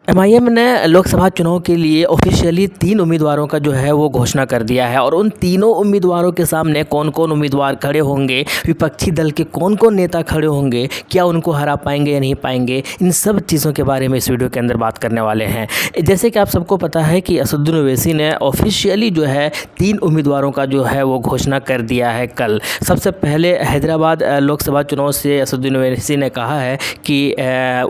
MIM ने लोकसभा चुनाव के लिए ऑफिशियली 3 उम्मीदवारों का जो है वो घोषणा कर दिया है और उन तीनों उम्मीदवारों के सामने कौन कौन उम्मीदवार खड़े होंगे, विपक्षी दल के कौन कौन नेता खड़े होंगे, क्या उनको हरा पाएंगे या नहीं पाएंगे, इन सब चीज़ों के बारे में इस वीडियो के अंदर बात करने वाले हैं। जैसे कि आप सबको पता है कि असदुद्दीन ओवैसी ने ऑफिशियली जो है 3 उम्मीदवारों का जो है वो घोषणा कर दिया है कल। सबसे पहले हैदराबाद लोकसभा चुनाव से असदुद्दीन ओवैसी ने कहा है कि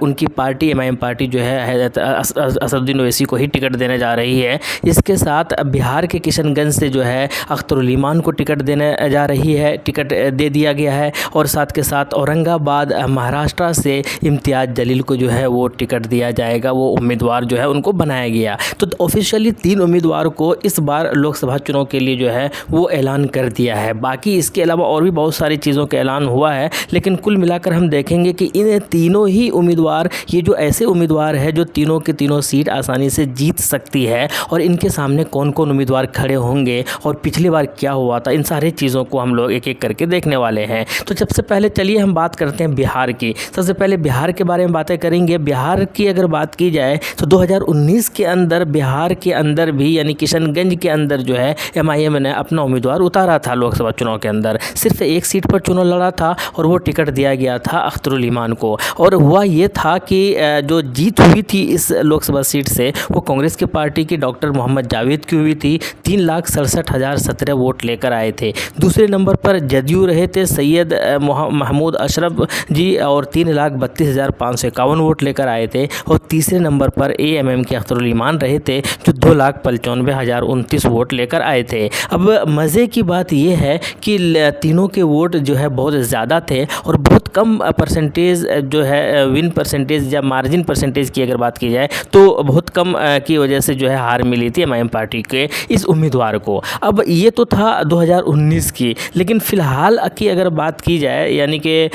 उनकी पार्टी एमआईएम पार्टी जो है असदुद्दीन ओवैसी को ही टिकट देने जा रही है। इसके साथ बिहार के किशनगंज से जो है अख्तरुल ईमान को टिकट देने जा रही है, टिकट दे दिया गया है और साथ के साथ औरंगाबाद महाराष्ट्र से इम्तियाज़ जलील को जो है वो टिकट दिया जाएगा, वो उम्मीदवार जो है उनको बनाया गया। तो ऑफिशियली 3 उम्मीदवार को इस बार लोकसभा चुनाव के लिए जो है वो ऐलान कर दिया है। बाकी इसके अलावा और भी बहुत सारी चीज़ों का ऐलान हुआ है, लेकिन कुल मिलाकर हम देखेंगे कि इन तीनों ही उम्मीदवार, ये जो ऐसे उम्मीदवार है जो तीनों के तीनों सीट आसानी से जीत सकती है और इनके सामने कौन कौन उम्मीदवार खड़े होंगे और पिछली बार क्या हुआ था, इन सारी चीज़ों को हम लोग एक एक करके देखने वाले हैं। तो सबसे पहले चलिए हम बात करते हैं बिहार की। सबसे पहले बिहार के बारे में बातें करेंगे। बिहार की अगर बात की जाए तो 2019 के अंदर बिहार के अंदर भी यानी किशनगंज के अंदर जो है एमआईएम ने अपना उम्मीदवार उतारा था लोकसभा चुनाव के अंदर। सिर्फ एक सीट पर चुनाव लड़ा था और वो टिकट दिया गया था अख्तरुल ईमान को। और हुआ ये था कि जो जीत हुई थी इस लोकसभा सीट से वो कांग्रेस की पार्टी की डॉक्टर मोहम्मद जावेद की हुई थी। 3,67,017 वोट लेकर आए थे। दूसरे नंबर पर जदयू रहे थे सैयद महमूद अशरफ जी और 3,32,551 वोट लेकर आए थे। और तीसरे नंबर पर एएमएम के अख्तरुल ईमान रहे थे जो 2,95,029 वोट लेकर आए थे। अब मज़े की बात यह है कि तीनों के वोट जो है बहुत ज़्यादा थे और बहुत कम परसेंटेज जो है विन परसेंटेज या मार्जिन परसेंटेज की अगर बात की जाए तो बहुत कम की वजह से जो है हार मिली थी एमआईएम पार्टी के इस उम्मीदवार को। अब ये तो था 2019 की, लेकिन फ़िलहाल की अगर बात की जाए यानी कि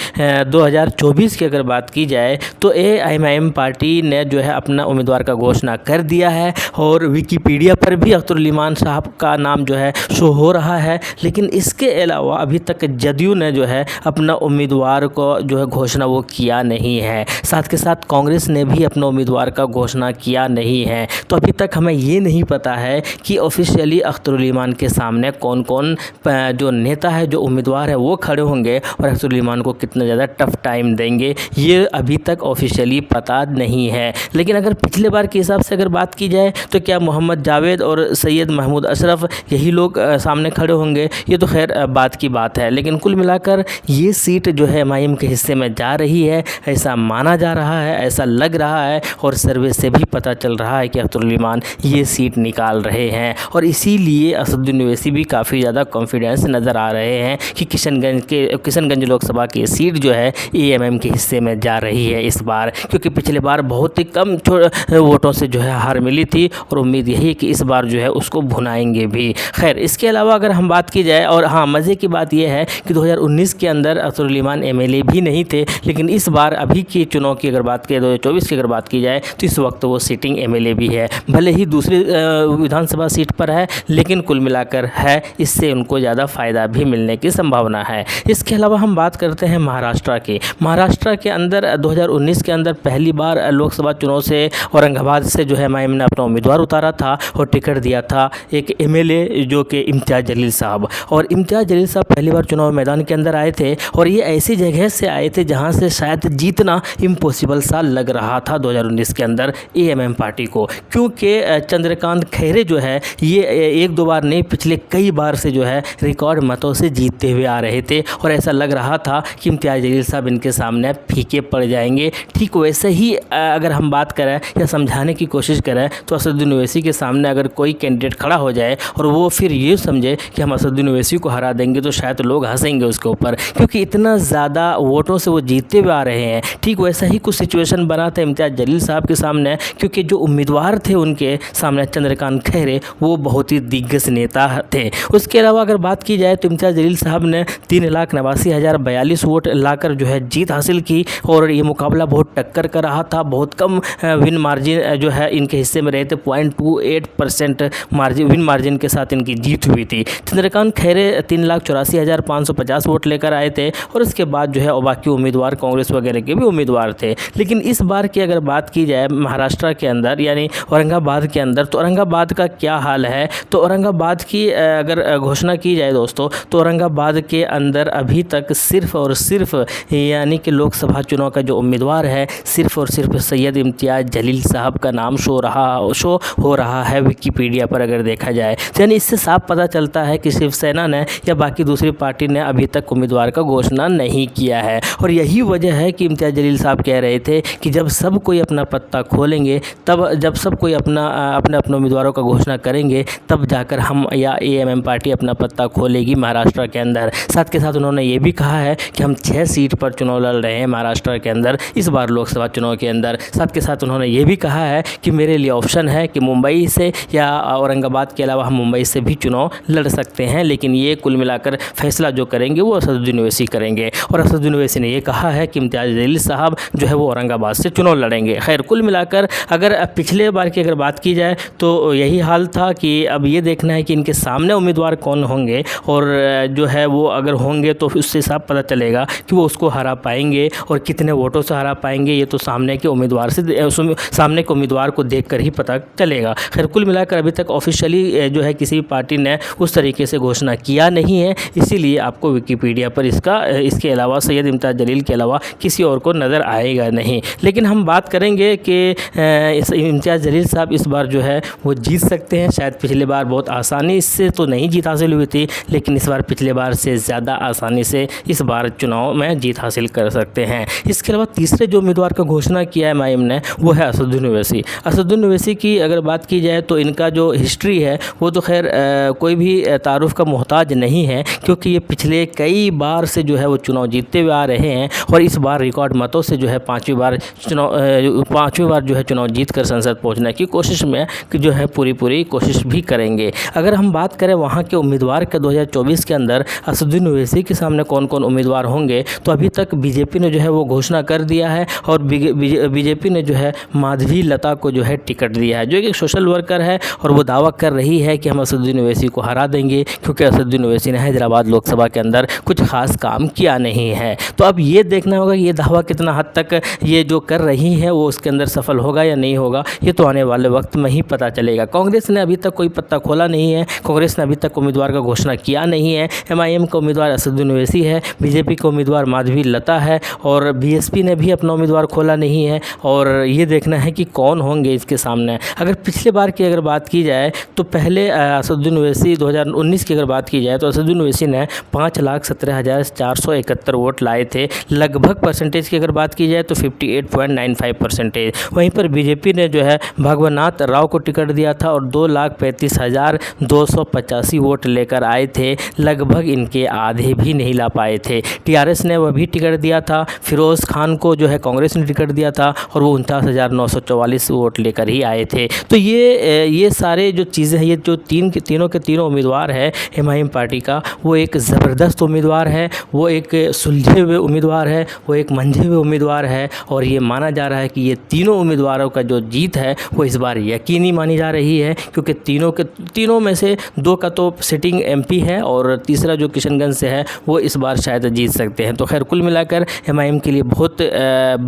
2024 की अगर बात की जाए तो एमआईएम पार्टी ने जो है अपना उम्मीदवार का घोषणा कर दिया है और विकिपीडिया पर भी अख्तरुल ईमान साहब का नाम जो है शो हो रहा है। लेकिन इसके अलावा अभी तक जदयू ने जो है अपना उम्मीदवार को जो है घोषणा वो किया नहीं है। साथ के साथ कांग्रेस ने भी अपना उम्मीदवार का घोषणा किया नहीं है। तो अभी तक हमें ये नहीं पता है कि ऑफिशियली अख्तरुल ईमान के सामने कौन कौन जो नेता है, जो उम्मीदवार है वो खड़े होंगे और अख्तरुल ईमान को कितना ज़्यादा टफ टाइम देंगे, ये अभी तक ऑफिशियली पता नहीं है। लेकिन अगर पिछले बार के हिसाब से अगर बात की जाए तो क्या मोहम्मद जावेद और सैयद महमूद अशरफ यही लोग सामने खड़े होंगे, ये तो खैर बात की बात है। लेकिन कुल मिलाकर ये सीट जो है एमआईएम के हिस्से में जा रही है, ऐसा माना जा रहा है, ऐसा लग रहा है और सर्वे से भी पता चल रहा है कि अख्तरुल ईमान ये सीट निकाल रहे हैं। और इसीलिए असदुद्दीन ओवैसी भी काफ़ी ज़्यादा कॉन्फिडेंस नज़र आ रहे हैं कि किशनगंज लोकसभा की सीट जो है एएमएम के हिस्से में जा रही है इस बार, क्योंकि पिछले बार बहुत ही कम वोटों से जो है हार मिली थी और उम्मीद यही है कि इस बार जो है उसको भुनाएंगे भी। खैर इसके अलावा अगर हम बात की जाए, और हाँ मज़े की बात यह है कि 2019 के अंदर अख्तरुल ईमान एमएलए भी नहीं थे, लेकिन इस बार अभी के चुनाव की अगर बात करें 2024 की अगर बात की जाए तो इस वक्त वो सिटिंग एमएलए भी है। भले ही दूसरी विधानसभा सीट पर है, लेकिन कुल मिलाकर है, इससे उनको ज़्यादा फ़ायदा भी मिलने की संभावना है। इसके अलावा हम बात करते हैं महाराष्ट्र की। महाराष्ट्र के अंदर 2019 के अंदर पहली बार लोकसभा चुनाव से औरंगाबाद से जो है एमआईएम ने अपना उम्मीदवार उतारा था और टिकट दिया था एक एमएलए जो कि इम्तियाज़ जलील साहब। और इम्तियाज़ जलील साहब पहली बार चुनाव मैदान के अंदर आए थे और ये ऐसी जगह से आए थे जहाँ से शायद जीतना इम्पॉसिबल सा लग रहा था 2019 के अंदर एएमएम पार्टी को, क्योंकि चंद्रकांत खैरे जो है ये एक दो बार नहीं पिछले कई बार से जो है रिकॉर्ड मतों से जीतते हुए आ रहे थे और ऐसा लग रहा था कि इम्तियाज़ जलील साहब इनके सामने फीके पड़ जाएंगे। ठीक वैसे ही अगर हम बात करें या समझाने की कोशिश करें तो असदुद्दीन ओवैसी के सामने अगर कोई कैंडिडेट खड़ा हो जाए और वो फिर ये समझे कि हम असदुद्दीन ओवैसी को हरा देंगे तो शायद लोग हंसेंगे उसके ऊपर, क्योंकि इतना ज़्यादा वोटों से वो जीतते हुए आ रहे हैं। ठीक वैसा ही कुछ सिचुएशन बना था इम्तियाज़ जलील साहब के सामने, क्योंकि जो उम्मीदवार थे उनके सामने चंद्रकांत खैरे वो बहुत ही दिग्गज नेता थे। उसके अलावा अगर बात की जाए तो इम्तियाज़ जलील साहब ने 3,89,042 वोट लाकर जो है जीत हासिल की और ये मुकाबला बहुत टक्कर का रहा था। बहुत कम विन मार्जिन जो है इनके हिस्से में रहे थे, 0.28% मार्जिन विन मार्जिन के साथ इनकी जीत हुई थी। चंद्रकांत खैरे 3,84,550 वोट लेकर आए थे और इसके बाद जो है बाकी उम्मीदवार कांग्रेस वगैरह के भी उम्मीदवार थे। लेकिन इस बार की अगर बात की जाए महाराष्ट्र के अंदर यानी औरंगाबाद के अंदर, तो औरंगाबाद का क्या हाल है? तो औरंगाबाद की अगर घोषणा की जाए दोस्तों, तो औरंगाबाद के अंदर अभी तक सिर्फ़ और सिर्फ यानी कि लोकसभा चुनाव का जो उम्मीदवार है, सिर्फ़ और सिर्फ सैयद इम्तियाज़ जलील साहब का नाम शो हो रहा है विकिपीडिया पर अगर देखा जाए। यानी इससे साफ पता चलता है कि शिवसेना ने या बाकी दूसरी पार्टी ने अभी तक उम्मीदवार का घोषणा नहीं किया है। और यही वजह है कि इम्तियाज़ जलील साहब कह रहे थे कि जब सब कोई अपना पत्ता खोलेंगे, तब जब सब कोई अपने उम्मीदवारों का घोषणा करेंगे, तब जाकर हम या एएमएम पार्टी अपना पत्ता खोलेगी महाराष्ट्र के अंदर। साथ के साथ उन्होंने ये भी कहा है कि हम 6 सीट पर चुनाव लड़ रहे हैं महाराष्ट्र के अंदर इस बार लोकसभा चुनाव के अंदर। साथ के साथ उन्होंने ये भी कहा है कि मेरे लिए ऑप्शन है कि मुंबई से या औरंगाबाद के अलावा हम मुंबई से भी चुनाव लड़ सकते हैं, लेकिन ये कुल मिलाकर फैसला जो करेंगे वो असदुद्दीन ओवैसी करेंगे। और असदुद्दीन ओवैसी ने ये कहा है कि इम्तियाज़ जलील साहब जो है वो औरंगाबाद से चुनाव लड़ेंगे। खैर कुल मिलाकर अगर पिछले बार की अगर बात की जाए तो यही हाल था कि अब ये देखना है कि इनके सामने उम्मीदवार कौन होंगे, और जो है वो अगर होंगे तो उससे साफ पता चलेगा कि वो उसको हरा पाएंगे और कितने वोटों से हरा पाएंगे। ये तो सामने के उम्मीदवार को देखकर ही पता चलेगा। खैर कुल मिलाकर अभी तक ऑफिशियली जो है किसी भी पार्टी ने उस तरीके से घोषणा किया नहीं है, इसीलिए आपको विकिपीडिया पर इसके अलावा सैयद इम्तियाज़ जलील के अलावा किसी और को नज़र आएगा नहीं। लेकिन हम बात करेंगे कि इम्तियाज़ जलील साहब इस बार जो है वो जीत सकते हैं। शायद पिछले बार बहुत आसानी से तो नहीं जीत हासिल हुई थी, लेकिन इस बार पिछले बार से ज़्यादा आसानी से इस बार चुनाव में जीत हासिल कर सकते हैं। इसके अलावा तीसरे जो उम्मीदवार का घोषणा किया है एमआईएम ने, वो है असदुद्दीन ओवैसी। असदुद्दीन ओवैसी की अगर बात की जाए तो इनका जो हिस्ट्री है वो तो खैर कोई भी तारुफ का मोहताज नहीं है, क्योंकि ये पिछले कई बार से जो है वो चुनाव जीतते हुए आ रहे हैं और इस बार रिकॉर्ड मतों से जो है पाँचवीं बार जो है चुनाव जीत कर संसद पहुंचने की कोशिश में कि जो है पूरी कोशिश भी करेंगे। अगर हम बात करें वहाँ के उम्मीदवार के 2024 के अंदर असदुद्दीन ओवैसी के सामने कौन कौन उम्मीदवार होंगे, तो अभी तक बीजेपी ने जो है वो घोषणा कर दिया है और बीजेपी ने जो है माधवी लता को जो है टिकट दिया है, जो एक सोशल वर्कर है और वो दावा कर रही है कि हम असदुद्दीन ओवैसी को हरा देंगे, क्योंकि असदुद्दीन ओवैसी ने हैदराबाद लोकसभा के अंदर कुछ खास काम किया नहीं है। तो अब ये देखना होगा कि ये दावा कितना हद तक ये जो कर रही है वो उसके अंदर सफल होगा या नहीं होगा, ये तो आने वाले वक्त में ही पता चलेगा। कांग्रेस ने अभी तक कोई पत्ता खोला नहीं है, कांग्रेस ने अभी तक उम्मीदवार का घोषणा किया नहीं है। एमआईएम का उम्मीदवार असदुद्दीन ओवैसी है, बीजेपी का उम्मीदवार माधवी लता है और बीएसपी ने भी अपना उम्मीदवार खोला नहीं है। और ये देखना है कि कौन होंगे इसके सामने। अगर पिछले बार की अगर बात की जाए तो पहले असदुद्दीन ओवैसी 2019 की अगर बात की जाए तो असदुद्दीन ओवैसी ने 5,17,471 वोट लाए थे। लगभग परसेंटेज की अगर बात की जाए तो 58.95%। वहीं पर बीजेपी ने जो है भागवनाथ राव को टिकट दिया था और 2,35,285 वोट लेकर आए थे। लगभग इनके आधे भी नहीं ला पाए थे। टीआरएस ने वह भी टिकट दिया था। फिरोज़ खान को जो है कांग्रेस ने टिकट दिया था और वो 49,944 वोट लेकर ही आए थे। तो ये सारे जो चीज़ें हैं, ये जो तीनों के तीनों उम्मीदवार है एमआईएम पार्टी का, वो एक ज़बरदस्त उम्मीदवार है, वो एक सुलझे हुए उम्मीदवार है, वो एक मंझे हुए उम्मीदवार है। और ये माना जा रहा है कि ये तीनों उम्मीदवारों का जो जीत है वो इस बार यकीनी मानी जा रही है, क्योंकि तीनों में से 2 का तो सिटिंग एमपी है और तीसरा जो किशनगंज से है वो इस बार शायद जीत सकते हैं। तो खैर कुल मिलाकर एमआईएम के लिए बहुत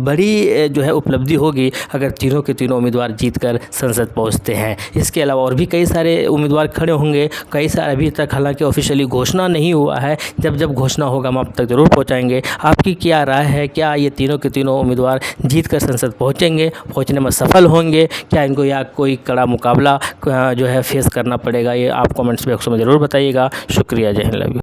बड़ी जो है उपलब्धि होगी अगर तीनों के तीनों उम्मीदवार जीतकर संसद पहुंचते हैं। इसके अलावा और भी कई सारे उम्मीदवार खड़े होंगे, कई सारे अभी तक हालांकि ऑफिशियली घोषणा नहीं हुआ है। जब घोषणा होगा हम आप तक ज़रूर पहुंचाएंगे। आपकी क्या राय है, क्या ये तीनों के तीनों उम्मीदवार जीतकर संसद पहुंचने में सफल होंगे, क्या इनको या कोई कड़ा मुकाबला जो है फेस करना पड़ेगा? ये आप कमेंट्स बॉक्स में ज़रूर बताइएगा। शुक्रिया, जय हिंद, लव यू।